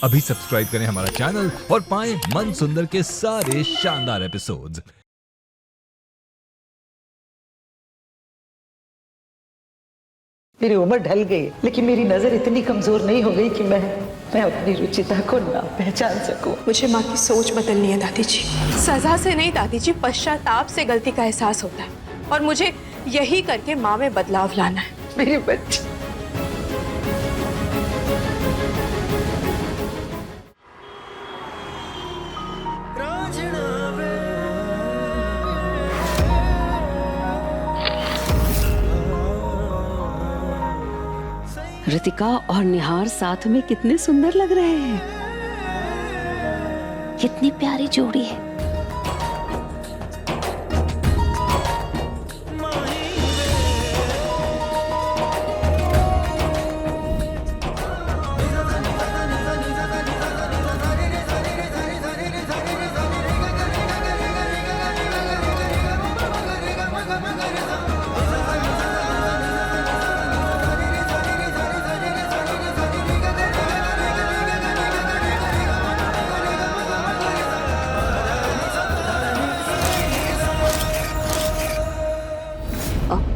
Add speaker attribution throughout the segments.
Speaker 1: अभी सब्सक्राइब करें हमारा चैनल और पाएं मन सुंदर के सारे शानदार एपिसोड्स।
Speaker 2: मेरी उम्र ढल गई, लेकिन मेरी नजर इतनी कमजोर नहीं हो गई कि मैं अपनी रुचिता को ना पहचान सकूं।
Speaker 3: मुझे माँ की सोच बदलनी है दादी जी। सजा से नहीं दादी जी, पश्चाताप से गलती का एहसास होता है और मुझे यही करके माँ में बदलाव लाना है।
Speaker 2: मेरी बच्ची,
Speaker 4: रितिका और निहार साथ में कितने सुंदर लग रहे हैं। कितनी प्यारी जोड़ी है।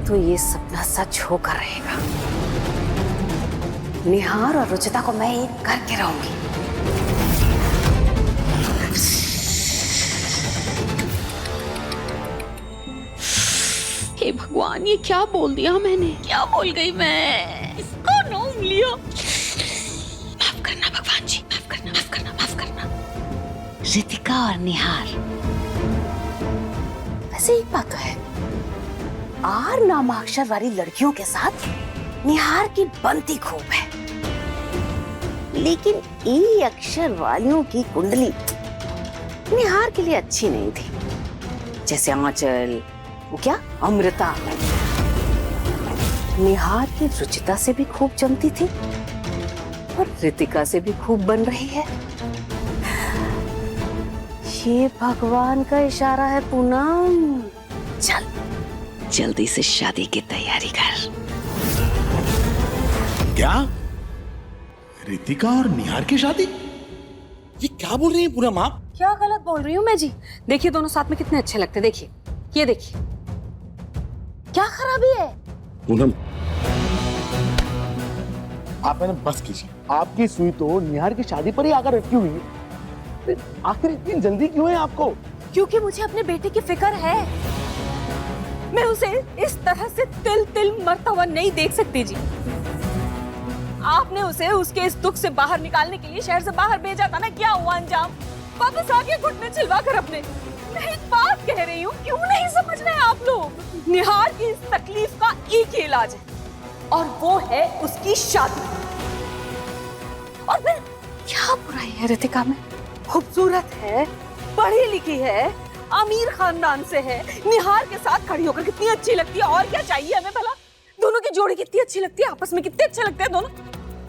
Speaker 4: तो ये सपना सच होकर रहेगा। निहार और रुचिता को मैं एक करके रहूंगी। हे भगवान, ये क्या बोल दिया मैंने? क्या बोल गई मैं? इसको नाम लिया। माफ करना भगवान जी, माफ करना, माफ करना, माफ करना। रितिका और निहार, वैसे एक बात तो है, आर नामाक्षर वाली लड़कियों के साथ निहार की बनती खूब है, लेकिन ई अक्षर वालियों की कुंडली निहार के लिए अच्छी नहीं थी। जैसे आंचल, वो क्या अमृता, निहार की रुचिता से भी खूब जमती थी और रितिका से भी खूब बन रही है। ये भगवान का इशारा है पूनम। चल जल्दी से शादी की तैयारी कर।
Speaker 5: क्या? रितिका और निहार की शादी? ये क्या बोल रही है पूनम आप?
Speaker 4: क्या गलत बोल रही हूँ मैं जी? देखिए दोनों साथ में कितने अच्छे लगते। देखिए, ये देखिए, क्या खराबी है?
Speaker 5: पूनम, आप मैंने बस कीजिए। आपकी सुई तो निहार की शादी पर ही आकर अटकी हुई है। आखिर इतनी जल्दी क्यों है आपको?
Speaker 4: क्योंकि मुझे अपने बेटे की फिक्र है। मैं उसे इस तरह से तिल तिल मरता हुआ नहीं देख सकती जी। आपने उसे उसके इस दुख से बाहर निकालने के लिए शहर से बाहर भेजा था ना, क्या हुआ अंजाम? वापस आके घुटने छिलवा कर अपने। मैं एक बात कह रही हूँ, क्यों नहीं समझ रहे आप लोग? निहार की इस तकलीफ का एक ही इलाज है और वो है उसकी शादी। और फिर क्या बुराई है रितिका में? खूबसूरत है, पढ़ी लिखी है, अमीर खानदान से है, निहार के साथ खड़ी होकर कितनी अच्छी लगती है। और क्या चाहिए हमें भला? दोनों की जोड़ी कितनी अच्छी लगती है, आपस में कितने अच्छे लगते हैं दोनों।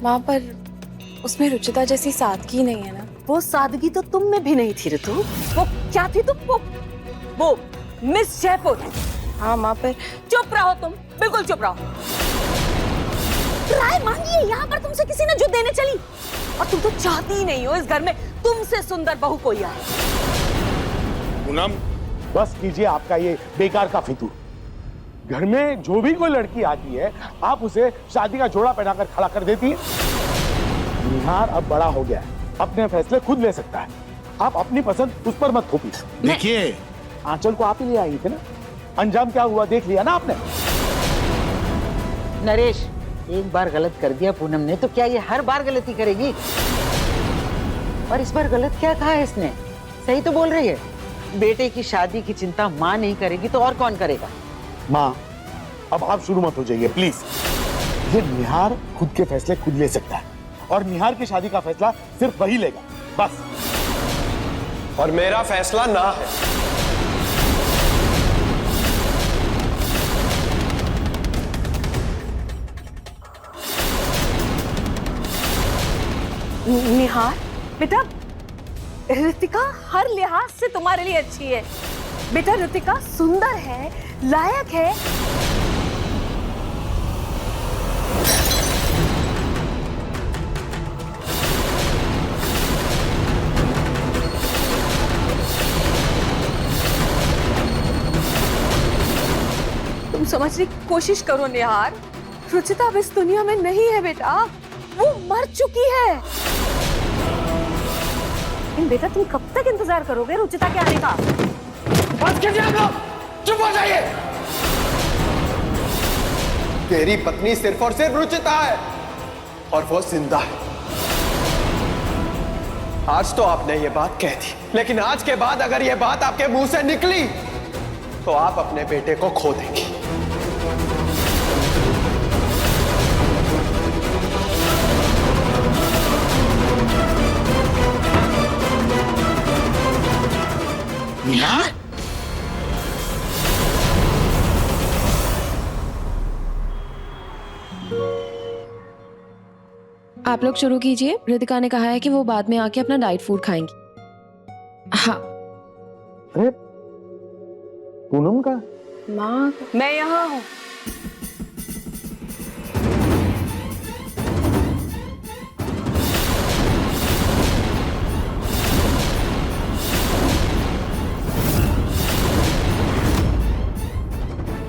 Speaker 3: माँ, पर उसमें रुचिता जैसी सादगी नहीं है ना।
Speaker 4: वो सादगी तो तुम में भी नहीं थी ऋतु। वो क्या थी तुम? वो मिस जयपुर।
Speaker 3: हाँ माँ, पर
Speaker 4: चुप रहो तुम, बिल्कुल चुप रहो। राय मांगी है यहाँ पर तुमसे किसी ने जो देने चली, और तुम तो चाहती ही नहीं हो इस घर में तुमसे सुंदर बहू कोई आए।
Speaker 5: पूनम, बस कीजिए आपका ये बेकार का फितूर। घर में जो भी कोई लड़की आती है, आप उसे शादी का जोड़ा पहनाकर खड़ा कर देती है। निहार अब बड़ा हो गया है, अपने फैसले खुद ले सकता है। आप अपनी पसंद उस पर मत थोपिए। देखिए, आंचल को आप ही ले आई थे ना, अंजाम क्या हुआ देख लिया ना आपने।
Speaker 2: नरेश, एक बार गलत कर दिया पूनम ने, तो क्या ये हर बार गलती करेगी? और इस बार गलत क्या कहा है इसने? सही तो बोल रही है। बेटे की शादी की चिंता माँ नहीं करेगी तो और कौन करेगा?
Speaker 5: माँ, अब आप शुरू मत हो जाइए प्लीज। ये निहार खुद के फैसले खुद ले सकता है और निहार की शादी का फैसला सिर्फ वही लेगा, बस।
Speaker 6: और मेरा फैसला ना है।
Speaker 4: निहार बेटा, रितिका हर लिहाज से तुम्हारे लिए अच्छी है बेटा। रितिका सुंदर है, लायक है। समझने की कोशिश करो निहार। रुचिता अब इस दुनिया में नहीं है बेटा, वो मर चुकी है। लेकिन बेटा तुम कब तक इंतजार करोगे रुचिता के आने का?
Speaker 6: बस कीजिए आप लोग, चुप हो जाइए। तेरी पत्नी सिर्फ और सिर्फ रुचिता है और वो जिंदा है। आज तो आपने ये बात कह दी, लेकिन आज के बाद अगर ये बात आपके मुंह से निकली तो आप अपने बेटे को खो देंगी।
Speaker 5: निहार,
Speaker 7: आप लोग शुरू कीजिए। रितिका ने कहा है कि वो बाद में आके अपना डाइट फूड खाएंगी। हाँ।
Speaker 5: अरे पूनम का
Speaker 7: माँ,
Speaker 4: मैं यहाँ हूँ।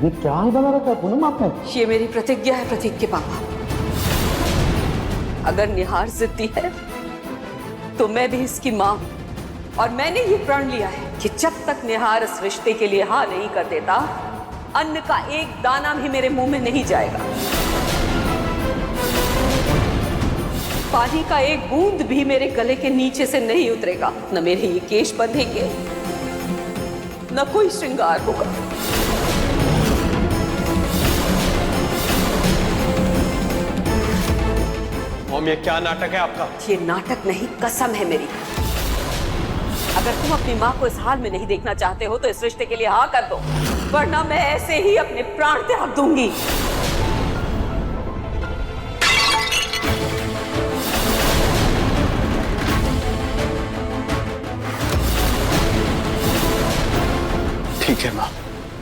Speaker 5: ये क्या हाल बना रखा है पूनम आपने?
Speaker 4: ये मेरी प्रतिज्ञा है प्रतीक के पापा। अगर निहार जिद्दी है तो मैं भी इसकी मां हूं, और मैंने ये प्रण लिया है कि जब तक निहार इस रिश्ते के लिए हाँ नहीं कर देता, अन्न का एक दाना भी मेरे मुंह में नहीं जाएगा। पानी का एक बूंद भी मेरे गले के नीचे से नहीं उतरेगा। न मेरे ये केश बंधेंगे, न कोई श्रृंगार होगा।
Speaker 6: मॉम, ये क्या नाटक है आपका?
Speaker 4: ये नाटक नहीं, कसम है मेरी। अगर तुम अपनी माँ को इस हाल में नहीं देखना चाहते हो तो इस रिश्ते के लिए हाँ कर दो, वरना मैं ऐसे ही अपने प्राण त्याग दूंगी।
Speaker 6: ठीक है माँ,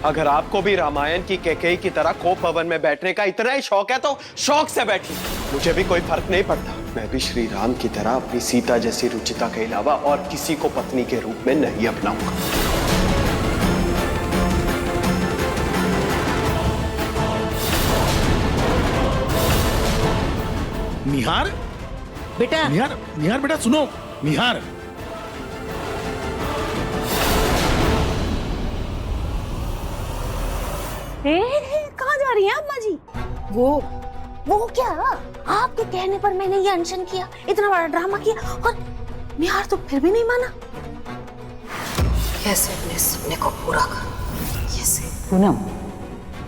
Speaker 6: अगर आपको भी रामायण की कैकेयी की तरह कोप भवन में बैठने का इतना ही शौक है तो शौक से बैठिए, मुझे भी कोई फर्क नहीं पड़ता। मैं भी श्री राम की तरह अपनी सीता जैसी रुचिता के अलावा और किसी को पत्नी के रूप में नहीं अपनाऊंगा।
Speaker 5: निहार
Speaker 2: बेटा,
Speaker 5: निहार निहार बेटा सुनो। निहार,
Speaker 4: कहाँ जा रही हैं अम्मा जी? वो क्या? आपके कहने पर मैंने ये अनशन किया, इतना बड़ा ड्रामा किया, और निहार तो फिर भी नहीं माना। कैसे अपने सपने को पूरा करूं? कैसे?
Speaker 2: पूनम,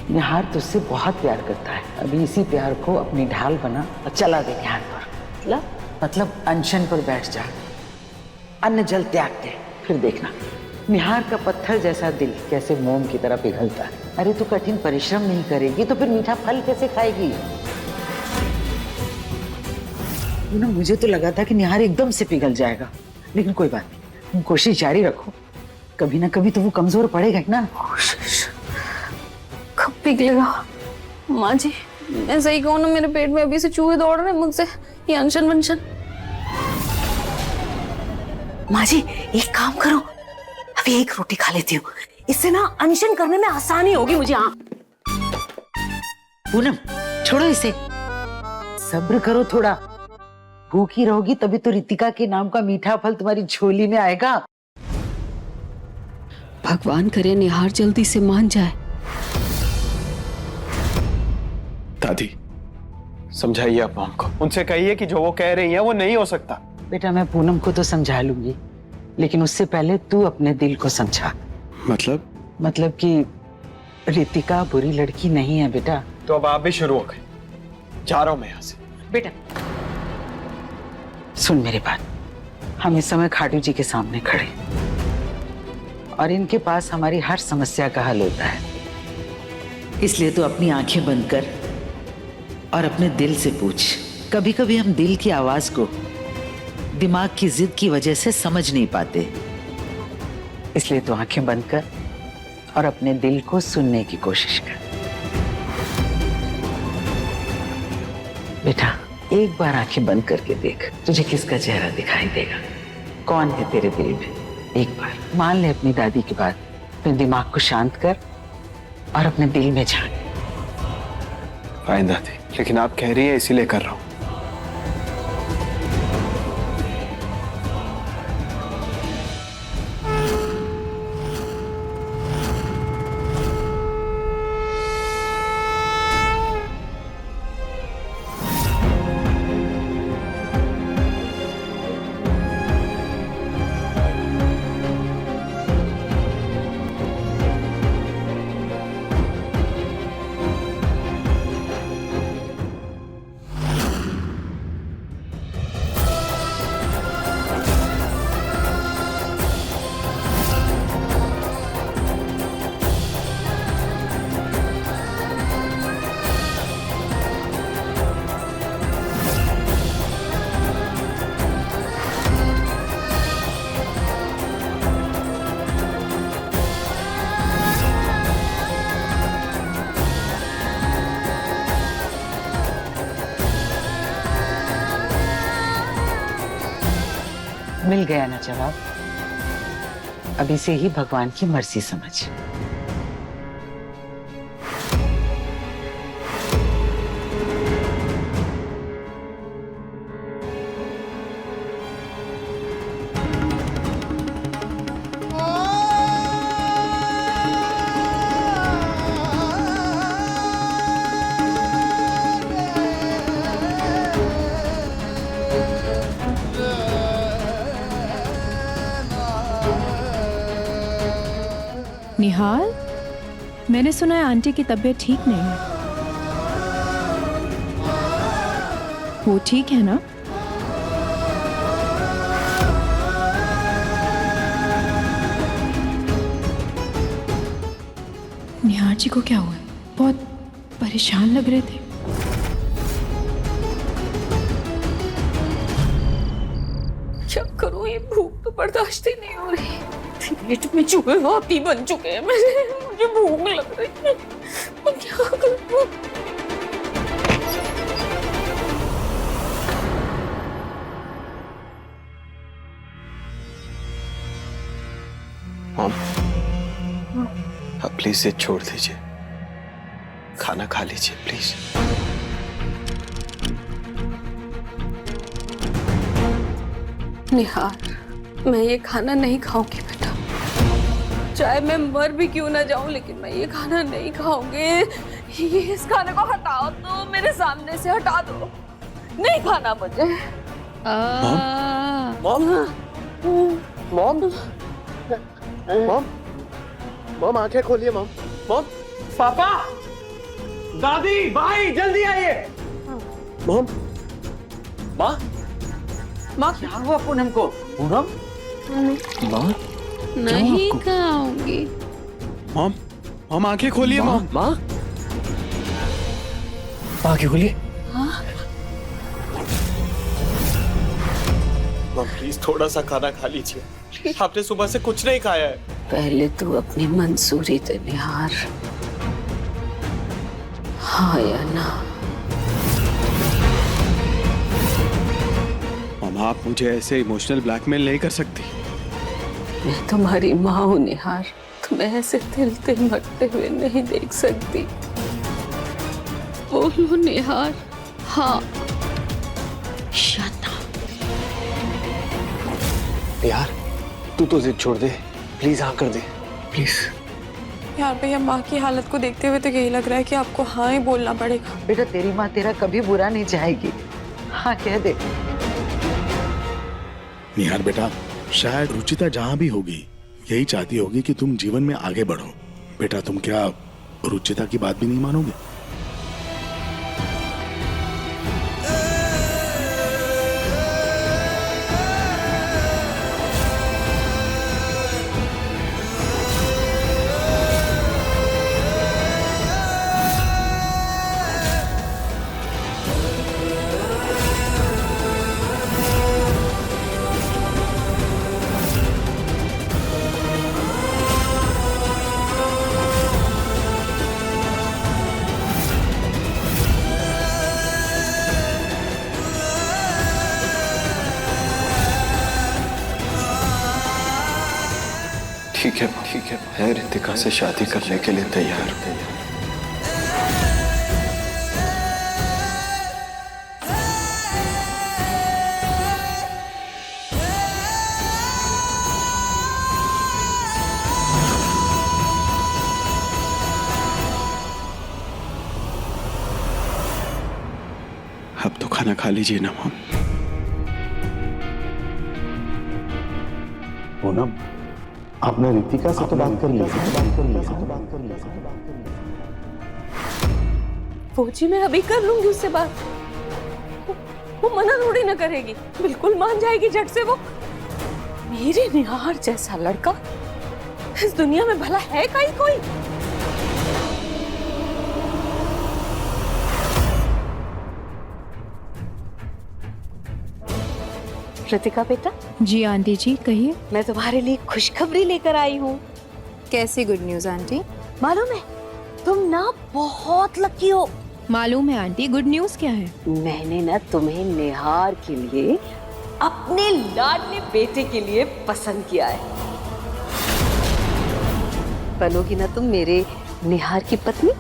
Speaker 2: निहार तुझसे बहुत प्यार करता है। अभी इसी प्यार को अपनी ढाल बना और चला दे निहार पर। मतलब अनशन पर बैठ जा, अन्न जल त्याग दे, फिर देखना निहार का पत्थर जैसा दिल कैसे मोम की तरह पिघलता है। अरे तू कठिन परिश्रम नहीं करेगी तो फिर मीठा फल कैसे खाएगी? मुझे तो लगा था कि निहार एकदम से पिघल जाएगा, लेकिन कोई बात नहीं, तुम कोशिश जारी रखो। कभी ना कभी तो वो कमजोर पड़ेगा ही ना।
Speaker 7: कोशिश कब पिघलेगा? माँ जी, मैं सही कहूँ ना, मेरे पेट में अभी से चूहे दौड़ रहे हैं मुझसे, ये अनशन वंशन।
Speaker 4: माँ जी, एक काम करो, अभी एक रोटी खा लेती हूँ, इससे ना अनशन करने में आसानी होगी मुझे। हाँ
Speaker 2: पूनम, छोड़ो इसे, सब्र करो थोड़ा। भूखी रहोगी तभी तो रितिका के नाम का मीठा फल तुम्हारी झोली में आएगा।
Speaker 7: भगवान करे निहार जल्दी से मान जाए।
Speaker 6: दादी, समझाइए आप मॉम को, उनसे कहिए कि जो वो कह रही है वो नहीं हो सकता।
Speaker 2: बेटा, मैं पूनम को तो समझा लूंगी, लेकिन उससे पहले तू अपने दिल को समझा। मतलब कि रितिका बुरी लड़की नहीं है बेटा।
Speaker 6: तो अब आप भी शुरू हो गए, जा रहा हूं मैं यहाँ से।
Speaker 2: बेटा सुन मेरी बात, हम इस समय खाटू जी के सामने खड़े और इनके पास हमारी हर समस्या का हल होता है। इसलिए तो अपनी आंखें बंद कर और अपने दिल से पूछ। कभी कभी हम दिल की आवाज को दिमाग की जिद की वजह से समझ नहीं पाते, इसलिए तो आंखें बंद कर और अपने दिल को सुनने की कोशिश कर। बेटा, एक बार आंखें बंद करके देख, तुझे किसका चेहरा दिखाई देगा, कौन है तेरे दिल में। एक बार मान ले अपनी दादी की बात, अपने दिमाग को शांत कर और अपने दिल में झांक।
Speaker 6: फाइन दादी, लेकिन आप कह रही हैं इसीलिए कर रहा हूं।
Speaker 2: मिल गया ना जवाब। अब इसे ही भगवान की मर्जी समझ।
Speaker 8: निहाल, मैंने सुना है आंटी की तबीयत ठीक नहीं है। वो ठीक है ना? निहाल जी को क्या हुआ है? बहुत परेशान लग रहे थे।
Speaker 7: क्या करूं, ये भूख तो बर्दाश्त ही नहीं हो रही। पेट में चूहे हाथी बन चुके हैं मेरे, मुझे भूख लग रही है, मैं क्या करूं?
Speaker 6: मॉम, आप प्लीज इसे छोड़ दीजिए, खाना खा लीजिए प्लीज।
Speaker 7: निहार, मैं ये खाना नहीं खाऊंगी बेटा, चाहे मैं मर भी क्यों ना जाऊं, लेकिन मैं ये खाना नहीं खाऊंगी। ये इस खाने को हटाओ, तो मेरे सामने से हटा दो, नहीं खाना मुझे।
Speaker 6: मॉम, मॉम, मॉम, मॉम आंखें खोलिए मॉम। मॉम,
Speaker 5: पापा, दादी, भाई, जल्दी आइए।
Speaker 6: मॉम, माँ,
Speaker 2: माँ क्या हुआ पूनम को? पूनम,
Speaker 6: माँ,
Speaker 7: नहीं खाऊंगी।
Speaker 6: मॉम, मॉम आंखें खोलिए मॉम। माँ, आंखें खोलिए। मॉम प्लीज थोड़ा सा खाना खा लीजिए, आपने सुबह से कुछ नहीं खाया है।
Speaker 7: पहले तू अपनी मंसूरी दे निहार, हाँ या ना?
Speaker 6: मॉम आप मुझे ऐसे इमोशनल ब्लैकमेल नहीं कर सकती।
Speaker 7: मैं तुम्हारी माँ हूँ निहार, तुम्हें ऐसे तिलते मरते हुए नहीं देख सकती। बोलो निहार, हाँ या ना?
Speaker 6: यार तू तो जिद छोड़ दे, प्लीज हाँ कर दे प्लीज।
Speaker 3: यार भैया, माँ की हालत को देखते हुए तो यही लग रहा है कि आपको हाँ ही बोलना पड़ेगा।
Speaker 2: बेटा तेरी माँ तेरा कभी बुरा नहीं चाहेगी, हाँ कह दे।
Speaker 9: निहार बेटा, शायद रुचिता जहां भी होगी यही चाहती होगी कि तुम जीवन में आगे बढ़ो। बेटा तुम क्या रुचिता की बात भी नहीं मानोगे?
Speaker 6: ठीक है, मैं रितिका से शादी करने के लिए तैयार हूँ। खाना खा लीजिए ना माँ।
Speaker 5: पूनम, आपने रितिका से तो बात कर ली।
Speaker 4: वो जी मैं अभी कर लूंगी उससे बात। वो मना थोड़ी ना करेगी, बिल्कुल मान जाएगी झट से वो। मेरे निहार जैसा लड़का इस दुनिया में भला है का ही कोई? रितिका बेटा,
Speaker 8: जी आंटी जी कहिए।
Speaker 4: मैं तुम्हारे लिए खुशखबरी लेकर आई हूँ।
Speaker 8: कैसी गुड न्यूज़ आंटी?
Speaker 4: मालूम है तुम ना बहुत लकी हो।
Speaker 8: मालूम है आंटी, गुड न्यूज़ क्या है?
Speaker 4: मैंने ना तुम्हें निहार के लिए अपने लाडले बेटे के लिए पसंद किया है। बनोगी ना तुम मेरे निहार की पत्नी?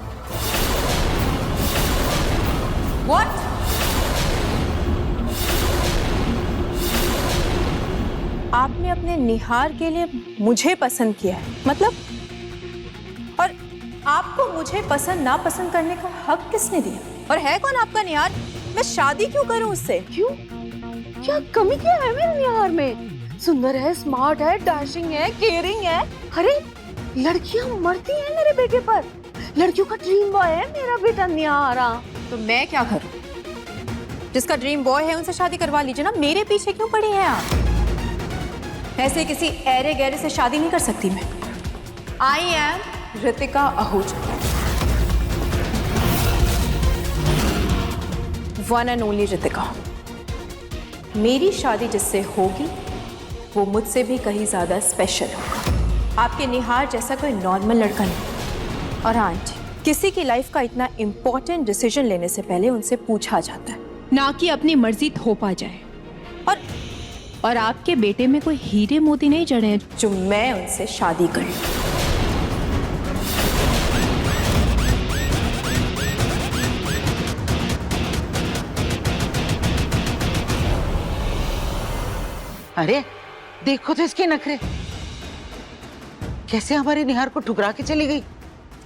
Speaker 4: What?
Speaker 3: आपने अपने निहार के लिए मुझे पसंद किया है, मतलब? और आपको मुझे पसंद ना पसंद करने का हक किसने दिया? और है कौन आपका निहार? मैं शादी क्यों करूं उससे?
Speaker 4: क्यों? क्या कमी क्या है मेरे निहार में? सुंदर है, स्मार्ट है, डैशिंग है, केयरिंग है। अरे लड़कियां मरती हैं मेरे बेटे पर। लड़कियों का ड्रीम बॉय है मेरा बेटा निहारा।
Speaker 3: तो मैं क्या करूं? जिसका ड्रीम बॉय है उनसे शादी करवा लीजिए ना, मेरे पीछे क्यों पड़ी हैं आप? ऐसे किसी ऐरे गैरे से शादी नहीं कर सकती मैं। I am Ritika Ahuja, one and only Ritika. मेरी शादी जिससे होगी वो मुझसे भी कहीं ज्यादा स्पेशल होगा। आपके निहार जैसा कोई नॉर्मल लड़का नहीं। और हाँ आंटी, किसी की लाइफ का इतना इम्पोर्टेंट डिसीजन लेने से पहले उनसे पूछा जाता है,
Speaker 8: ना कि अपनी मर्जी थोपा जाए। और आपके बेटे में कोई हीरे मोती नहीं जड़े हैं
Speaker 3: जो मैं उनसे शादी कर लूं।
Speaker 2: अरे देखो तो इसके नखरे, कैसे हमारे निहार को ठुकरा के चली गई।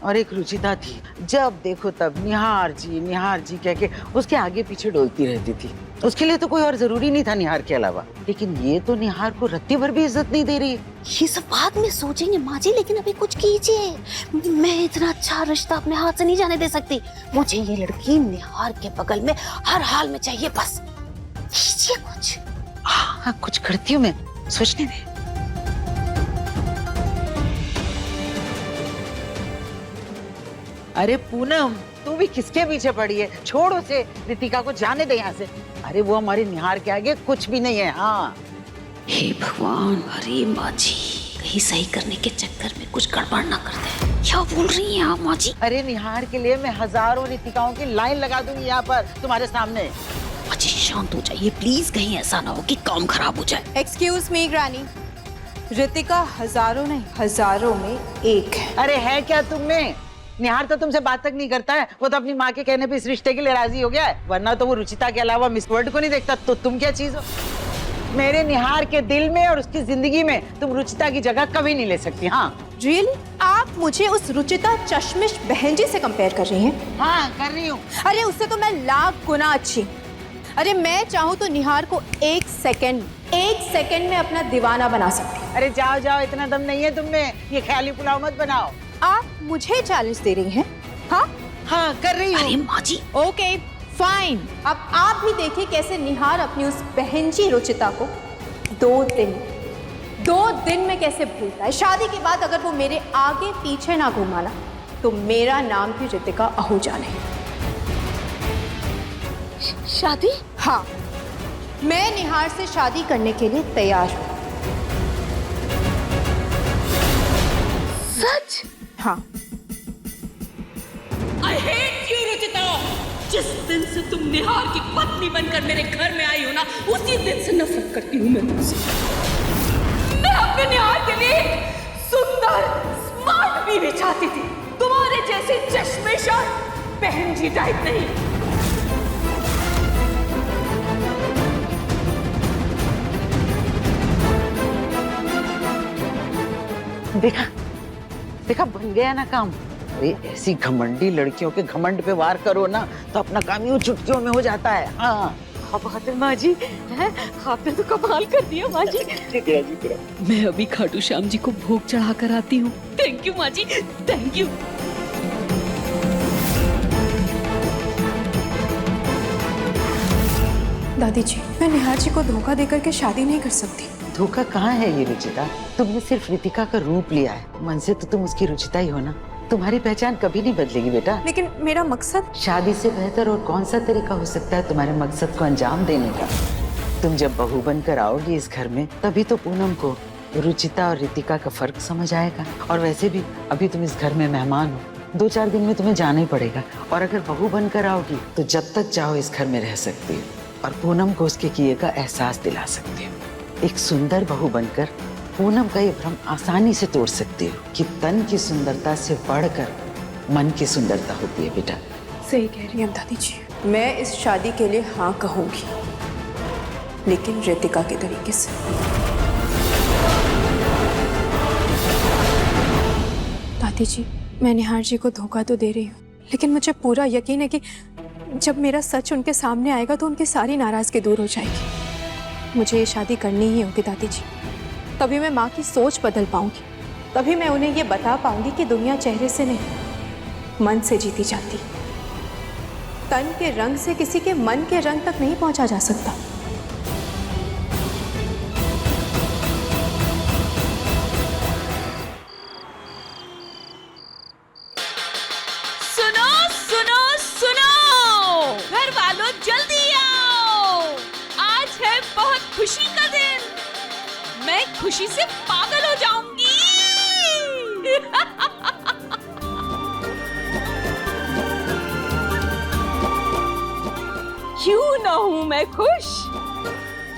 Speaker 2: और एक रुचिता थी, जब देखो तब निहार जी कह के उसके आगे पीछे डोलती रहती थी। उसके लिए तो कोई और जरूरी नहीं था निहार के अलावा, लेकिन ये तो निहार को रत्ती भर भी इज्जत नहीं दे रही है।
Speaker 4: ये सब बाद में सोचेंगे माँ जी, लेकिन अभी कुछ कीजिए। मैं इतना अच्छा रिश्ता अपने हाथ से नहीं जाने दे सकती। मुझे ये लड़की निहार के बगल में हर हाल में चाहिए, बस कीजिए कुछ।
Speaker 2: हाँ कुछ करती हूँ मैं, सोचने दे। अरे पूनम, तू भी किसके पीछे पड़ी है? छोड़ उसे, रितिका को जाने दे यहाँ से। अरे वो हमारे निहार के आगे कुछ भी नहीं है। हाँ
Speaker 4: हे भगवान, अरे माँ जी कहीं सही करने के चक्कर में कुछ गड़बड़ ना कर दे। क्या बोल रही हैं आप माँ जी?
Speaker 2: अरे निहार के लिए मैं हजारों रितिकाओं की लाइन लगा दूंगी यहाँ पर तुम्हारे सामने।
Speaker 4: माँ जी शांत हो जाइए प्लीज, कहीं ऐसा ना हो कि काम खराब हो जाए।
Speaker 3: एक्सक्यूज मी ग्रानी, रितिका हजारों नहीं हजारों में एक है।
Speaker 2: अरे है क्या तुम में? निहार तो तुमसे बात तक नहीं करता है, वो तो अपनी माँ के कहने पे इस रिश्ते के लिए राजी हो गया है, वरना तो वो रुचिता के अलावा मिस वर्ल्ड को नहीं देखता। तो तुम क्या चीज हो? मेरे निहार के दिल में और उसकी जिंदगी में तुम रुचिता की जगह कभी नहीं ले सकती। हाँ
Speaker 3: रियली? आप मुझे उस रुचिता चश्मिश बहन जी से कंपेयर कर रही हैं?
Speaker 2: हाँ कर रही हूँ।
Speaker 3: अरे उससे तो मैं लाख गुना अच्छी। अरे मैं चाहूँ तो निहार को एक सेकंड में अपना दीवाना बना सकती।
Speaker 2: अरे जाओ जाओ, इतना दम नहीं है तुम में, ये ख्याली पुलाव मत बनाओ।
Speaker 3: आप मुझे चैलेंज दे रही हैं? हाँ
Speaker 2: हाँ कर रही हूँ।
Speaker 4: अरे माँ जी
Speaker 3: ओके फाइन। अब आप भी देखिए कैसे निहार अपनी उस बहन जी रुचिता को 2 दिन में कैसे भूलता है। शादी के बाद अगर वो मेरे आगे पीछे ना घूमा ना, तो मेरा नाम भी रितिका आहूजा नहीं।
Speaker 4: शादी?
Speaker 3: हाँ, मैं निहार से शादी करने के लिए तैयार हूँ।
Speaker 4: सच?
Speaker 3: हाँ।
Speaker 10: I hate you, Ruchita. जिस दिन से तुम निहार की पत्नी बनकर मेरे घर में आई हो ना, उसी दिन से नफरत करती हूँ मैं तुमसे। मैं अपने निहार के लिए सुंदर स्मार्ट बीवी चाहती थी, तुम्हारे जैसी चश्मेश और बहन जी टाइप नहीं।
Speaker 2: देखा बन गया ना काम। अरे ऐसी घमंडी लड़कियों के घमंड पे वार करो ना तो अपना काम यूं चुटकियों में हो जाता है। हाँ
Speaker 4: क्या बात है माँ जी, हैं? आपने तो कमाल कर दिया माँ जी।
Speaker 10: मैं अभी खाटू श्याम जी को भोग चढ़ा कर आती हूँ। थैंक यू माँ जी, थैंक यू।
Speaker 3: दादी जी, मैं निहार जी को धोखा देकर के शादी नहीं कर सकती।
Speaker 2: धोखा कहाँ है ये रुचिता? तुमने सिर्फ रितिका का रूप लिया है, मन से तो तुम उसकी रुचिता ही हो ना। तुम्हारी पहचान कभी नहीं बदलेगी बेटा।
Speaker 3: लेकिन मेरा मकसद,
Speaker 2: शादी से बेहतर और कौन सा तरीका हो सकता है तुम्हारे मकसद को अंजाम देने का? तुम जब बहू बनकर आओगी इस घर में, तभी तो पूनम को रुचिता और रितिका का फर्क समझ आएगा। और वैसे भी अभी तुम इस घर में मेहमान हो, 2-4 दिन में तुम्हें जाना ही पड़ेगा। और अगर बहू बनकर आओगी तो जब तक चाहो इस घर में रह सकती हो और पूनम को उसके किए का एहसास दिला सकती हो। एक सुंदर बहू बनकर पूनम का ये भ्रम आसानी से तोड़ सकती हो कि तन की सुंदरता से बढ़कर मन की सुंदरता होती है बेटा।
Speaker 3: सही कह रही हैं दादी जी। मैं इस शादी के लिए हाँ कहूंगी, लेकिन रितिका के तरीके से। दादी जी, मैं निहार जी को धोखा तो दे रही हूँ, लेकिन मुझे पूरा यकीन है कि जब मेरा सच उनके सामने आएगा तो उनकी सारी नाराजगी दूर हो जाएगी। मुझे ये शादी करनी ही होगी दादी जी, तभी मैं माँ की सोच बदल पाऊंगी। तभी मैं उन्हें ये बता पाऊंगी कि दुनिया चेहरे से नहीं, मन से जीती जाती। तन के रंग से किसी के मन के रंग तक नहीं पहुंचा जा सकता।
Speaker 10: सुनो सुनो सुनो, घर वालों जल्दी आओ, आज है बहुत खुशी का दिन। मैं खुशी से पागल हो जाऊंगी। क्यों ना हूं मैं खुश,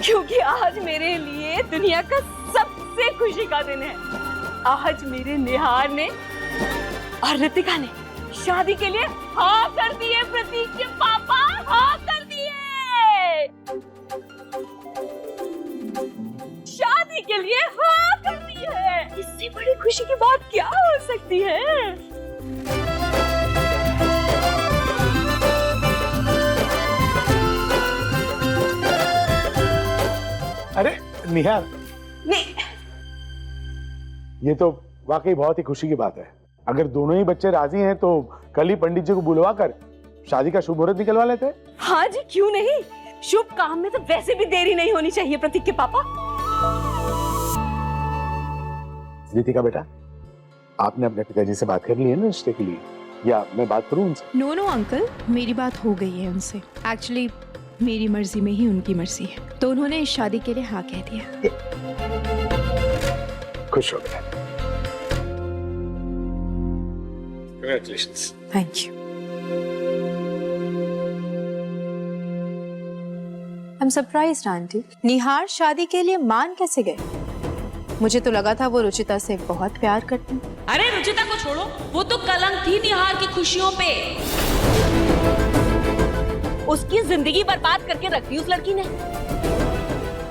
Speaker 10: क्योंकि आज मेरे लिए दुनिया का सबसे खुशी का दिन है। आज मेरे निहार ने और रितिका ने शादी के लिए हाँ कर दिए। प्रतीक के पापा हाँ कर दिए, शादी के लिए हाँ कर दी है। इससे बड़ी खुशी की बात क्या हो सकती है?
Speaker 5: अरे निहार,
Speaker 10: नहीं,
Speaker 5: ये तो वाकई बहुत ही खुशी की बात है। अगर दोनों ही बच्चे राजी हैं तो कल ही पंडित जी को बुलवा कर शादी का शुभ मुहूर्त निकलवा लेते हैं।
Speaker 4: हाँ जी, क्यों नहीं। शुभ काम में तो वैसे भी देरी नहीं होनी चाहिए प्रतीक के पापा।
Speaker 5: रितिका बेटा, आपने अपने पिताजी से बात कर ली है ना रिश्ते के लिए, या मैं बात करूं उनसे?
Speaker 8: नो अंकल, मेरी बात हो गई है उनसे। एक्चुअली मेरी मर्जी में ही उनकी मर्जी है, तो उन्होंने इस शादी के लिए हाँ कह दिया।
Speaker 5: खुश हो गया। Congratulations.
Speaker 3: Thank you. I am surprised aunty. Nihar शादी के लिए मान कैसे गए? मुझे तो लगा था वो रुचिता से बहुत प्यार करते हैं।
Speaker 10: अरे रुचिता को छोड़ो, वो तो कलंक थी निहार की खुशियों पे।
Speaker 4: उसकी जिंदगी बर्बाद करके रख दी उस लड़की ने।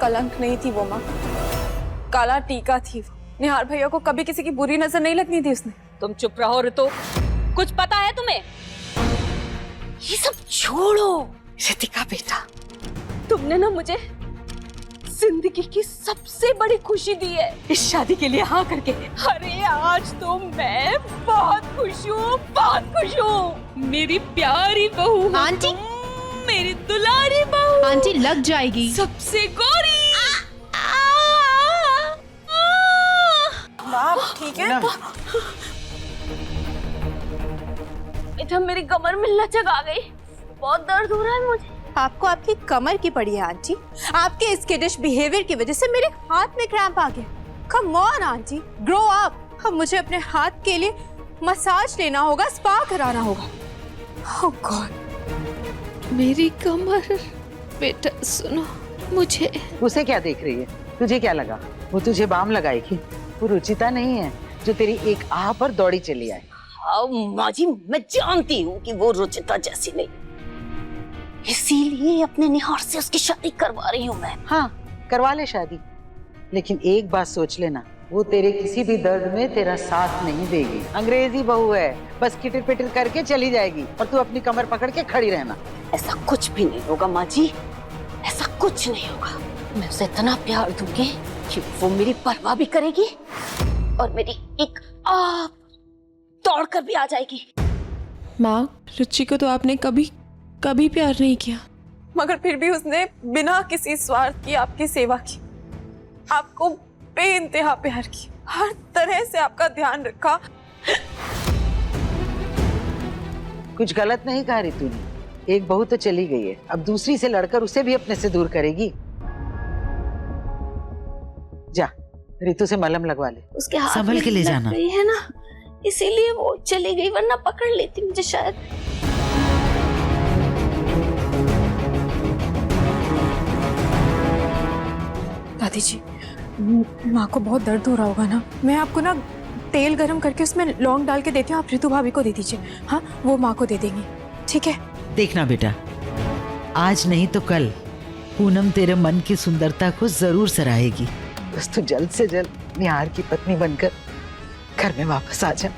Speaker 7: कलंक नहीं थी वो माँ, काला टीका थी वो। निहार भैया को कभी किसी की बुरी नजर नहीं लगनी थी उसने।
Speaker 4: तुम चुप रहो रितो, कुछ पता है तुम्हें?
Speaker 10: ये सब छोड़ो।
Speaker 4: रितिका बेटा, तुमने ना मुझे जिंदगी की सबसे बड़ी खुशी दी है इस शादी के लिए हाँ करके। अरे आज तो मैं बहुत खुश हूँ, बहुत खुश हूँ। मेरी प्यारी बहू
Speaker 8: आंटी,
Speaker 10: मेरी दुलारी बहू।
Speaker 8: आंटी लग जाएगी।
Speaker 10: सबसे गोरी।
Speaker 7: आप ठीक है?
Speaker 4: बेटा मेरी कमर में लचक आ गई, बहुत दर्द हो रहा है मुझे।
Speaker 3: आपको आपकी कमर की पड़ी है आंटी। आपके इस किडिश बिहेवियर की वजह से मेरे हाथ में क्रैम्प आ गया। Come on aunty, grow up. अब मुझे अपने हाथ के लिए मसाज लेना होगा, स्पा कराना होगा। ओह गॉड,
Speaker 10: मेरी कमर। बेटा सुनो, मुझे।
Speaker 2: उसे क्या देख रही है? तुझे क्या लगा वो तुझे बाम लगाएगी? वो रुचिता नहीं है जो तेरी एक आह पर दौड़ी चली आए।
Speaker 4: हाँ माँ जी, मैं जानती हूँ कि वो रुचिता जैसी नहीं, इसीलिए अपने निहार से उसकी शादी करवा रही हूँ मैं।
Speaker 2: हाँ करवा ले शादी, लेकिन एक बात सोच लेना, वो तेरे किसी भी दर्द में तेरा साथ नहीं देगी। अंग्रेजी बहू है, बस किटिर पिटिर करके चली जाएगी और तू अपनी कमर पकड़ के खड़ी रहना।
Speaker 4: ऐसा कुछ भी नहीं होगा माँ जी,
Speaker 10: कुछ नहीं होगा। मैं उसे इतना प्यार दूंगी कि वो मेरी परवाह भी करेगी और मेरी एक दौड़ कर भी आ जाएगी।
Speaker 3: माँ, रुचि को तो आपने कभी कभी प्यार नहीं किया,
Speaker 4: मगर फिर भी उसने बिना किसी स्वार्थ की आपकी सेवा की, आपको बेइंतहा प्यार की, हर तरह से आपका ध्यान रखा।
Speaker 2: कुछ गलत नहीं कहा रितु ने। एक बहू तो चली गई है, अब दूसरी से लड़कर उसे भी अपने से दूर करेगी। जा रितु से मलहम लगवा ले।
Speaker 10: उसके हाथ
Speaker 2: संभल के ले जाना
Speaker 10: है ना, इसीलिए वो चली गई, वरना पकड़ लेती मुझे शायद।
Speaker 3: दादी जी, माँ को बहुत दर्द हो रहा होगा ना, मैं आपको ना तेल गरम करके उसमें लौंग डाल के देती हूँ, आप रितु भाभी को दे दीजिए। हाँ, वो माँ को दे देंगी, ठीक है?
Speaker 2: देखना बेटा, आज नहीं तो कल पूनम तेरे मन की सुंदरता को जरूर सराहेगी। बस तू जल्द से जल्द निहार की पत्नी बनकर घर में वापस आ जा।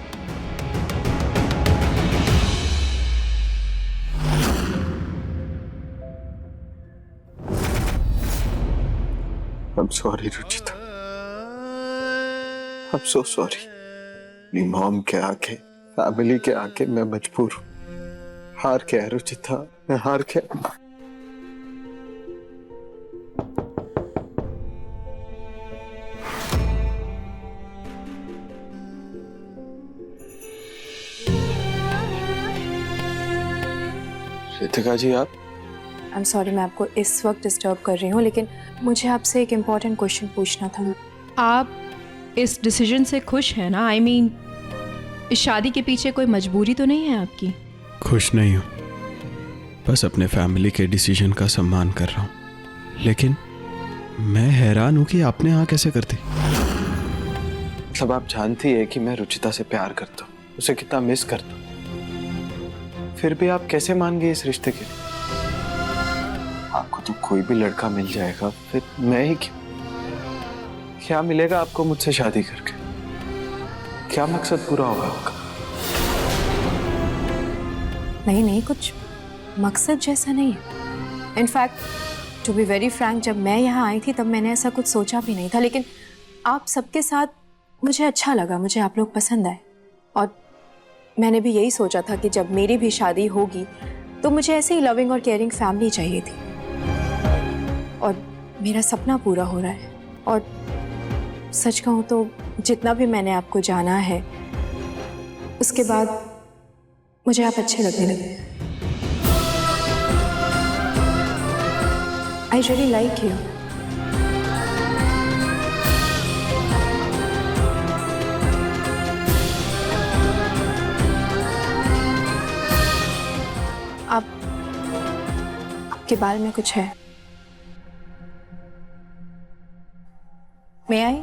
Speaker 6: I'm sorry, Ruchita. I'm so sorry। अपनी मॉम के आके, फैमिली के आके मैं मजबूर हूँ। हार के है रुचिता, मैं हार के। रितिका जी, आप?
Speaker 3: आई एम सॉरी, मैं आपको इस वक्त डिस्टर्ब कर रही हूँ, लेकिन मुझे आपसे एक इम्पोर्टेंट क्वेश्चन पूछना था। आप इस डिसीजन से खुश हैं ना? आई मीन, इस शादी के पीछे कोई मजबूरी तो नहीं है आपकी?
Speaker 6: खुश नहीं हूँ, बस अपने फैमिली के डिसीजन का सम्मान कर रहा हूँ। लेकिन मैं हैरान हूँ कि आपने हाँ कैसे कर दी। मतलब आप जानती है कि मैं रुचिता से प्यार करता हूँ, उसे कितना मिस करता हूँ, फिर भी आप कैसे मान गए इस रिश्ते के लिए? आपको तो कोई भी लड़का मिल जाएगा, फिर मैं ही क्यों? क्या मिलेगा आपको मुझसे शादी करके? क्या मकसद पूरा होगा आपका?
Speaker 3: नहीं नहीं, कुछ मकसद जैसा नहीं है। In fact to be very frank, जब मैं यहाँ आई थी तब मैंने ऐसा कुछ सोचा भी नहीं था, लेकिन आप सबके साथ मुझे अच्छा लगा, मुझे आप लोग पसंद आए, और मैंने भी यही सोचा था कि जब मेरी भी शादी होगी तो मुझे ऐसे ही लविंग और केयरिंग फैमिली चाहिए थी, और मेरा सपना पूरा हो रहा है। और सच कहूँ तो जितना भी मैंने आपको जाना है, उसके बाद मुझे आप अच्छे लगने लगे। I really like you. आपके बाल में कुछ है, मैं आई?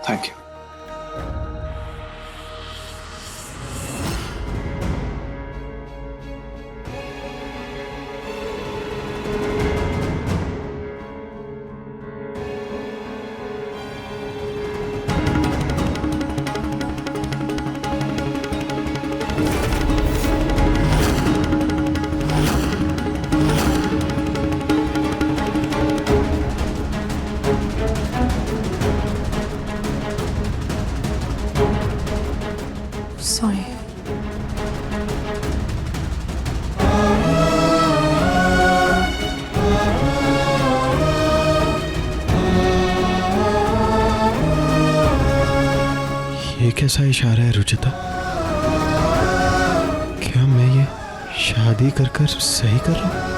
Speaker 6: Thank you.
Speaker 3: सॉरी।
Speaker 6: ये कैसा इशारा है रुचिता? क्या मैं ये शादी कर कर सही कर रहा हूँ?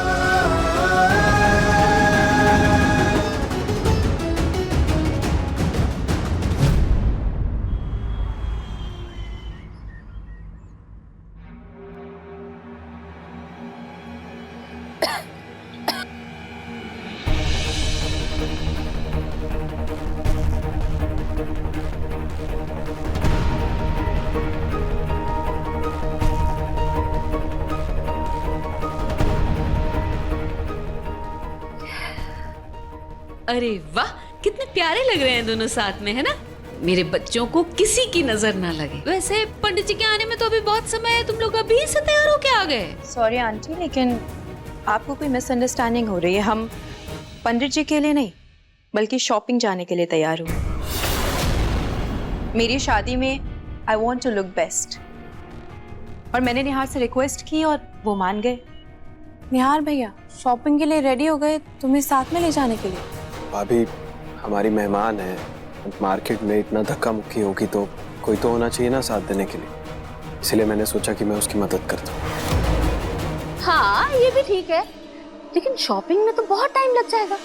Speaker 10: अरे वाह, कितने प्यारे लग रहे हैं दोनों साथ में, है ना? मेरे बच्चों को किसी की नजर ना लगे। वैसे पंडित जी के आने में तो अभी बहुत समय है, तुम लोग अभी से तैयार होके आ गए?
Speaker 3: सॉरी आंटी, लेकिन आपको कोई मिसअंडरस्टैंडिंग हो रही है। हम पंडित जी के लिए नहीं बल्कि शॉपिंग जाने के लिए तैयार हुए। मेरी शादी में I want to look best, और मैंने निहार से रिक्वेस्ट की और वो मान गए। निहार भैया शॉपिंग के लिए रेडी हो गए, तुम्हें साथ में ले जाने के लिए।
Speaker 6: भाभी हमारी मेहमान है, मार्केट में इतना धक्का मुक्की होगी तो कोई तो होना चाहिए ना साथ देने के लिए, इसलिए मैंने सोचा कि मैं उसकी मदद कर दूं।
Speaker 7: हाँ ये भी ठीक है, लेकिन शॉपिंग में तो बहुत टाइम लग जाएगा।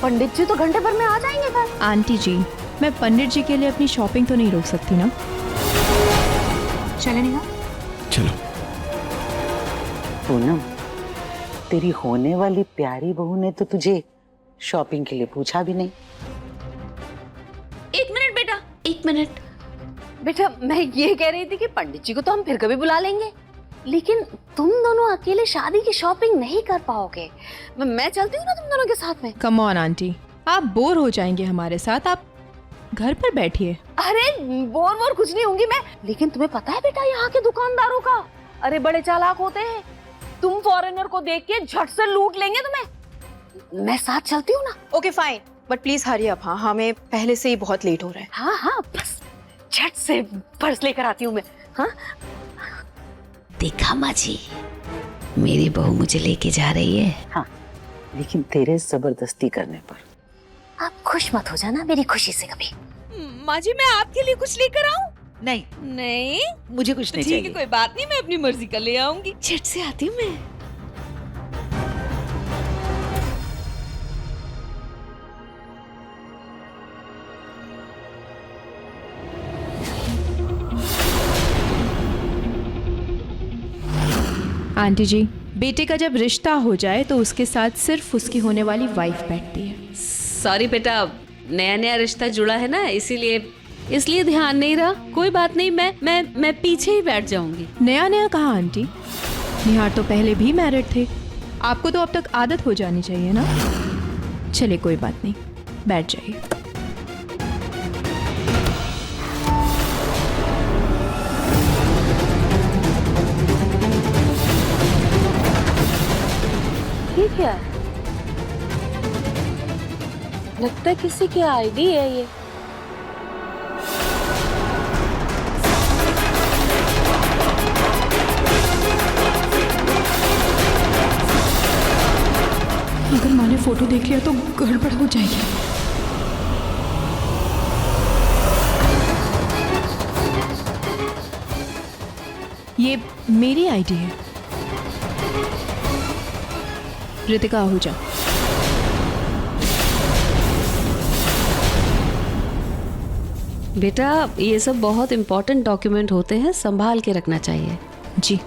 Speaker 7: पंडित जी तो घंटे भर में आ जाएंगे घर।
Speaker 8: आंटी जी, मैं पंडित जी के लिए अपनी शॉपिंग तो नहीं रोक सकती ना।
Speaker 3: चले निहार।
Speaker 9: चलो।
Speaker 2: पूनम, तेरी होने वाली प्यारी बहू ने तो तुझे शॉपिंग के लिए पूछा भी नहीं।
Speaker 10: एक मिनट बेटा, एक मिनट।
Speaker 7: बेटा मैं ये कह रही थी कि पंडित जी को तो हम फिर कभी बुला लेंगे, लेकिन तुम दोनों अकेले शादी की शॉपिंग नहीं कर पाओगे। मैं चलती हूँ ना तुम दोनों के साथ में।
Speaker 8: कम ऑन आंटी, आप बोर हो जाएंगे हमारे साथ, आप घर पर बैठिए।
Speaker 7: अरे बोर कुछ नहीं होंगी मैं, लेकिन तुम्हें पता है बेटा यहाँ के दुकानदारों का, अरे बड़े चालाक होते हैं। तुम फॉरेनर को देख के झट से लूट लेंगे तुम्हें। मैं साथ चलती हूँ ना।
Speaker 3: Okay fine, but please hurry up. हाँ, हमें पहले से ही बहुत लेट हो रहा है।
Speaker 7: हाँ हाँ, बस झट से पर्स लेकर आती हूँ मैं। हाँ
Speaker 10: देखा माँ जी, मेरी बहू मुझे लेके जा रही है।
Speaker 2: हाँ, लेकिन तेरे जबरदस्ती करने पर।
Speaker 7: आप खुश मत हो जाना मेरी खुशी से कभी।
Speaker 4: माँ जी, मैं आपके लिए कुछ लेकर आऊं?
Speaker 2: नहीं
Speaker 4: नहीं,
Speaker 2: मुझे कुछ नहीं
Speaker 4: ठीक है,
Speaker 2: चाहिए।
Speaker 4: कोई बात नहीं, मैं अपनी मर्जी का ले आऊंगी।
Speaker 10: झट से आती हूँ मैं।
Speaker 8: आंटी जी, बेटे का जब रिश्ता हो जाए तो उसके साथ सिर्फ उसकी होने वाली वाइफ बैठती है।
Speaker 10: सॉरी बेटा, नया नया रिश्ता जुड़ा है ना, इसलिए ध्यान नहीं रहा। कोई बात नहीं, मैं पीछे ही बैठ जाऊंगी।
Speaker 8: नया नया कहा आंटी, निहार तो पहले भी मैरिड थे, आपको तो अब तक आदत हो जानी चाहिए ना। चलिए कोई बात नहीं, बैठ जाइए।
Speaker 7: ठीक है, लगता है किसी की आईडी है ये।
Speaker 8: अगर माँ ने फोटो देख लिया तो गड़बड़ हो जाएगी। ये मेरी आईडी है, रितिका आहूजा।
Speaker 10: बेटा ये सब बहुत इंपॉर्टेंट डॉक्यूमेंट होते हैं, संभाल के रखना चाहिए।
Speaker 8: जी।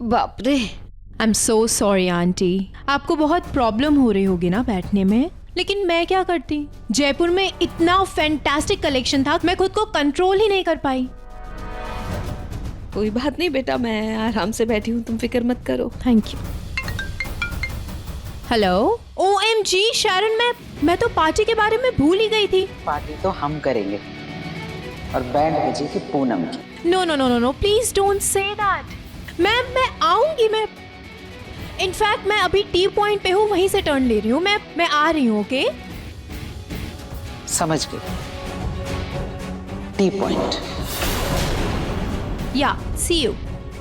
Speaker 10: बाप रे,
Speaker 8: I am so sorry aunty, आपको बहुत प्रॉब्लम हो रही होगी ना बैठने में, लेकिन मैं क्या करती। जयपुर में इतना फैंटास्टिक कलेक्शन था, मैं खुद को कंट्रोल ही नहीं कर पाई।
Speaker 4: कोई बात नहीं बेटा, मैं आराम से बैठी हूँ, तुम फिक्र मत करो।
Speaker 8: Thank you. हेलो, OMG शारन, मैं तो पार्टी के बारे में भूल ही गई थी।
Speaker 2: पार्टी तो हम करेंगे और बैंड बजेगी पूनम की।
Speaker 8: No no no no no, please don't say that. मैं आऊंगी, मैं इनफैक्ट मैं अभी टी पॉइंट पे हूँ, वहीं से टर्न ले रही हूँ। मैं आ रही हूँ। ओके,
Speaker 2: समझ गई। T point.
Speaker 8: या सी यू,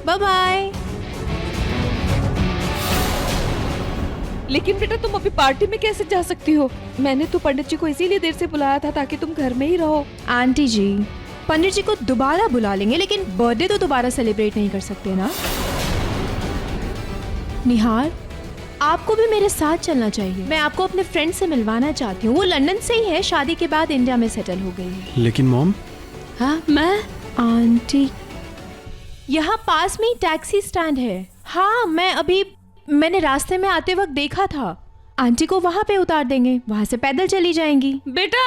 Speaker 8: बाय बाय।
Speaker 4: लेकिन बेटा तुम अभी पार्टी में कैसे जा सकती हो? मैंने तो पंडित जी को इसीलिए देर से बुलाया था ताकि तुम घर में ही रहो।
Speaker 8: आंटी जी, पंडित जी को दोबारा बुला लेंगे, लेकिन बर्थडे तो दोबारा सेलिब्रेट नहीं कर सकते ना। निहार, आपको भी मेरे साथ चलना चाहिए। मैं आपको अपने फ्रेंड से मिलवाना चाहती हूँ, वो लंदन से ही है, शादी के बाद इंडिया में सेटल हो गई है।
Speaker 6: लेकिन मॉम।
Speaker 10: हाँ मैं।
Speaker 8: आंटी, यहाँ पास में ही टैक्सी स्टैंड है। हाँ, मैं अभी मैंने रास्ते में आते वक्त देखा था। आंटी को वहाँ पे उतार देंगे, वहाँ से पैदल चली जाएंगी।
Speaker 10: बेटा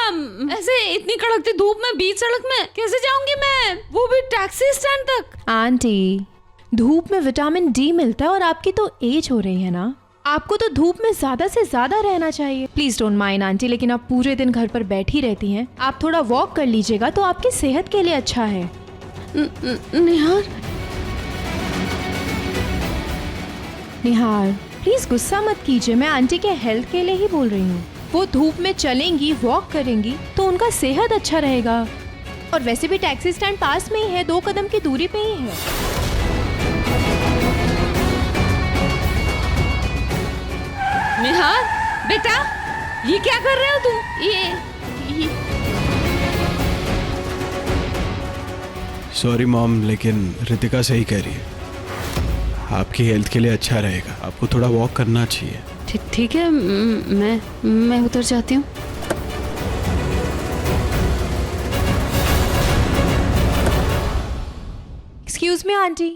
Speaker 10: ऐसे इतनी कड़कती धूप में बीच सड़क में कैसे जाऊंगी मैं, वो भी टैक्सी स्टैंड तक।
Speaker 8: आंटी, धूप में विटामिन डी मिलता है और आपकी तो एज हो रही है ना, आपको तो धूप में ज्यादा से ज्यादा रहना चाहिए। प्लीज डोंट माइंड आंटी, लेकिन आप पूरे दिन घर पर बैठी रहती हैं, आप थोड़ा वॉक कर लीजिएगा तो आपकी सेहत के लिए अच्छा है।
Speaker 10: निहार
Speaker 8: निहार प्लीज गुस्सा मत कीजिए, मैं आंटी के हेल्थ के लिए ही बोल रही हूँ। वो धूप में चलेंगी, वॉक करेंगी तो उनका सेहत अच्छा रहेगा। और वैसे भी टैक्सी स्टैंड पास में ही है, 2 कदम की दूरी पे ही है।
Speaker 10: निहार बेटा, ये क्या कर रहे हो तुम? ये
Speaker 6: सॉरी मॉम, लेकिन रितिका सही कह रही है, आपकी हेल्थ के लिए अच्छा रहेगा, आपको थोड़ा वॉक करना चाहिए।
Speaker 10: ठीक है, मैं उतर जाती हूँ।
Speaker 8: Excuse me aunty,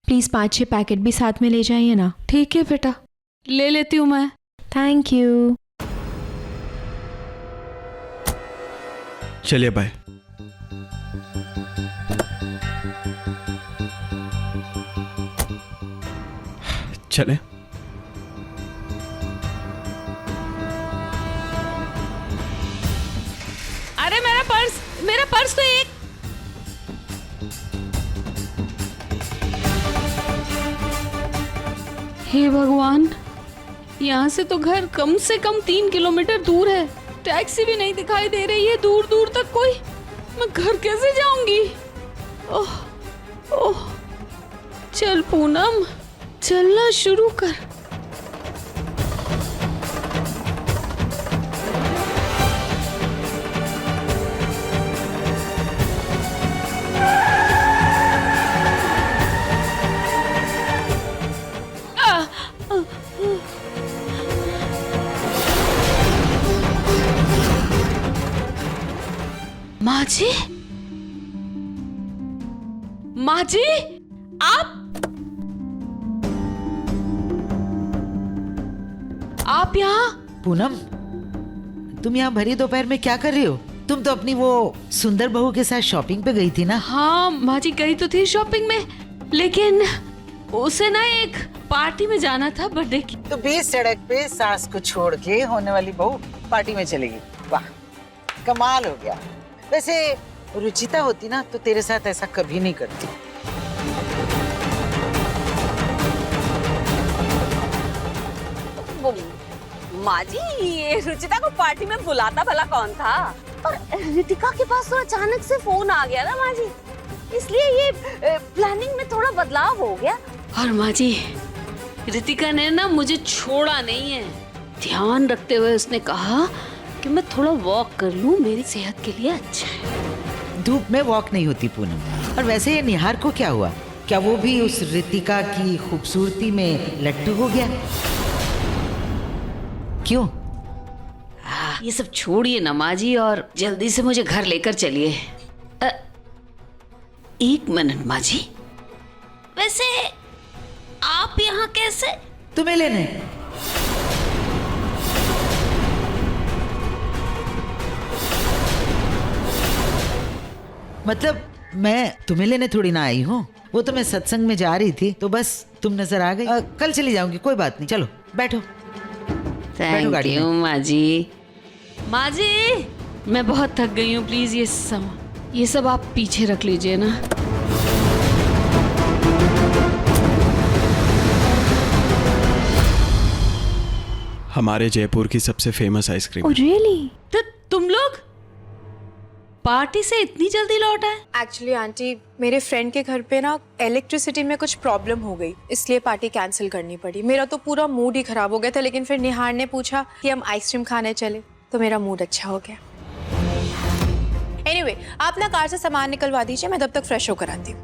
Speaker 8: please 5-6 packet भी साथ में ले जाइए ना।
Speaker 10: ठीक है बेटा, ले लेती हूँ मैं।
Speaker 8: Thank you.
Speaker 6: चलिए बाय। चले।
Speaker 10: अरे मेरा पर्स तो एक। हे भगवान, यहाँ से तो घर कम से कम 3 किलोमीटर दूर है, टैक्सी भी नहीं दिखाई दे रही है दूर दूर तक कोई। मैं घर कैसे जाऊंगी? ओह ओह, चल पूनम, चलना शुरू कर। माँ जी, माँ जी, आप यहाँ?
Speaker 2: पूनम, तुम यहाँ भरी दोपहर में क्या कर रही हो? तुम तो अपनी वो सुंदर बहू के साथ शॉपिंग पे गई थी ना?
Speaker 10: हाँ माँ जी, गई तो थी शॉपिंग में, लेकिन उसे ना एक पार्टी में जाना था, बर्थडे की।
Speaker 2: तो बीच सड़क पे सास को छोड़ के होने वाली बहू पार्टी में चलेगी? वाह, कमाल हो गया। वैसे रुचिता होती ना तो तेरे साथ ऐसा कभी नहीं करती।
Speaker 4: माँ जी, ये रुचिता को पार्टी में बुलाता भला कौन था? और रितिका के पास तो अचानक से फोन आ गया ना माँ जी, इसलिए ये प्लानिंग में थोड़ा बदलाव हो गया।
Speaker 10: और माँ जी, रितिका ने ना मुझे छोड़ा नहीं है, ध्यान रखते हुए उसने कहा कि मैं थोड़ा वॉक कर लूं, मेरी सेहत के लिए अच्छा है।
Speaker 2: धूप में वॉक नहीं होती पूनम। और वैसे ये निहार को क्या हुआ? क्या वो भी उस रितिका की खूबसूरती में लट्टू हो गया? क्यों?
Speaker 10: ये सब छोड़िए ना माँ जी, और जल्दी से मुझे घर लेकर चलिए। 1 मिनट माँ जी, वैसे आप यहाँ कैसे?
Speaker 2: तुम्हें लेने? मतलब मैं तुम्हें लेने थोड़ी ना आई हूँ, वो तो मैं सत्संग में जा रही थी तो बस तुम नजर आ गई। कल चली जाऊंगी, कोई बात नहीं, चलो बैठो।
Speaker 10: थैंक यू माँ जी। माँ जी, मैं बहुत थक गई हूँ, प्लीज ये सब आप पीछे रख लीजिए ना।
Speaker 6: हमारे जयपुर की सबसे फेमस आइसक्रीम।
Speaker 8: रियली?
Speaker 10: तो तुम लोग पार्टी से इतनी जल्दी लौट आए?
Speaker 3: एक्चुअली आंटी, मेरे फ्रेंड के घर पे ना इलेक्ट्रिसिटी में कुछ प्रॉब्लम हो गई, इसलिए पार्टी कैंसिल करनी पड़ी। मेरा तो पूरा मूड ही खराब हो गया था, लेकिन फिर निहार ने पूछा कि हम आइसक्रीम खाने चले तो मेरा मूड अच्छा हो गया। एनीवे, आप ना कार से सामान निकलवा दीजिए, मैं तब तक फ्रेश होकर आती हूँ।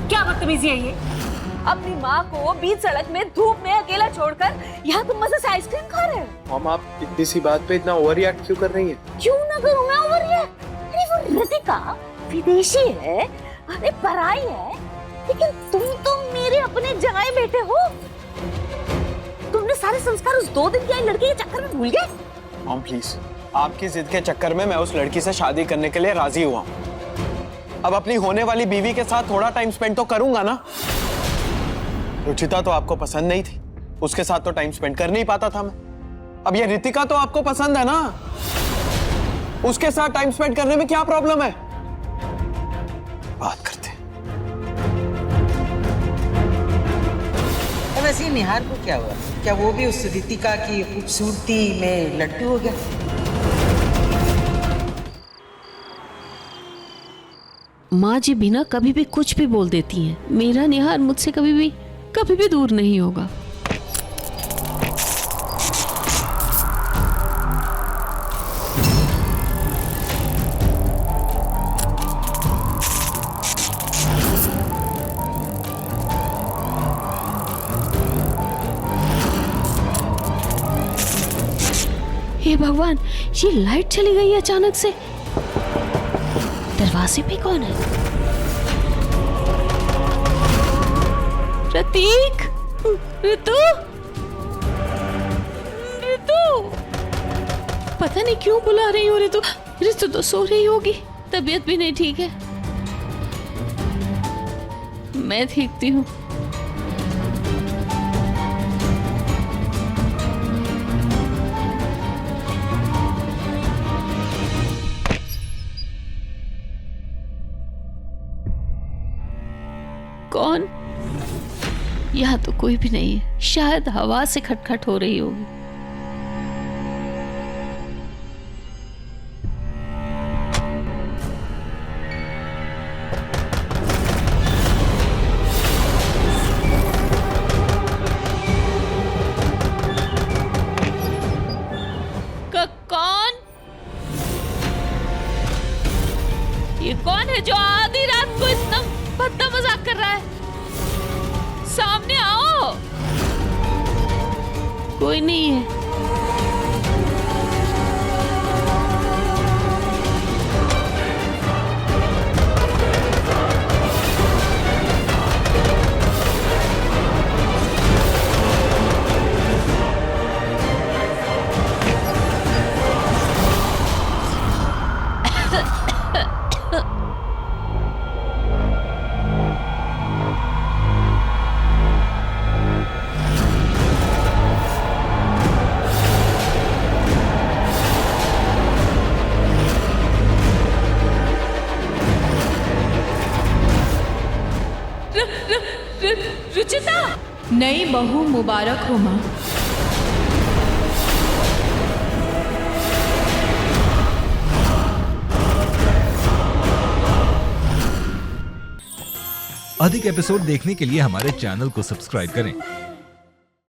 Speaker 4: क्या बदतमीजी है ये? अपनी माँ को बीच सड़क में धूप में अकेला छोड़कर यहाँ तुम मजे से आइसक्रीम खा रहे हो।
Speaker 6: मम, आप इतनी सी बात पे इतना ओवर रिएक्ट क्यों कर रही हैं?
Speaker 4: क्यों ना करूँ मैं ओवर रिएक्ट? अरे वो रितिका विदेशी है, अरे पराई है, लेकिन तुम तो मेरे अपने जगाए बेटे हो। तुमने सारे संस्कार उस 2 दिन की आई लड़की के चक्कर में भूल गए।
Speaker 6: मम प्लीज, आपकी जिद के चक्कर में मैं उस लड़की से शादी करने के लिए राजी हुआ हूँ। अब अपनी होने वाली बीवी के साथ थोड़ा टाइम स्पेंड तो करूंगा ना। रुचिता तो आपको पसंद नहीं थी, उसके साथ तो टाइम स्पेंड कर नहीं पाता था मैं। अब ये रितिका तो आपको पसंद है ना, उसके साथ टाइम स्पेंड करने में क्या प्रॉब्लम है? बात करते हैं।
Speaker 2: वैसे निहार को क्या हुआ? क्या वो भी उस रितिका की खूबसूरती में लट्टू हो गया?
Speaker 10: माँ जी बिना कभी भी कुछ भी बोल देती हैं। मेरा निहार मुझसे कभी भी दूर नहीं होगा। हे भगवान, ये लाइट चली गई अचानक से। दरवाजे पे कौन है? प्रतीक, ऋतु, ऋतु, पता नहीं क्यों बुला रही हो ऋतु। ऋतु तो सो रही होगी, तबीयत भी नहीं ठीक है। मैं देखती हूँ। कौन? यहाँ तो कोई भी नहीं है, शायद हवा से खटखट हो रही होगी। कौन? ये कौन है जो आधी रात को इतना भद्दा मजाक कर रहा है? सामने आओ। कोई नहीं है। रुचिता,
Speaker 8: नई बहू मुबारक हो माँ।
Speaker 1: अधिक एपिसोड देखने के लिए हमारे चैनल को सब्सक्राइब करें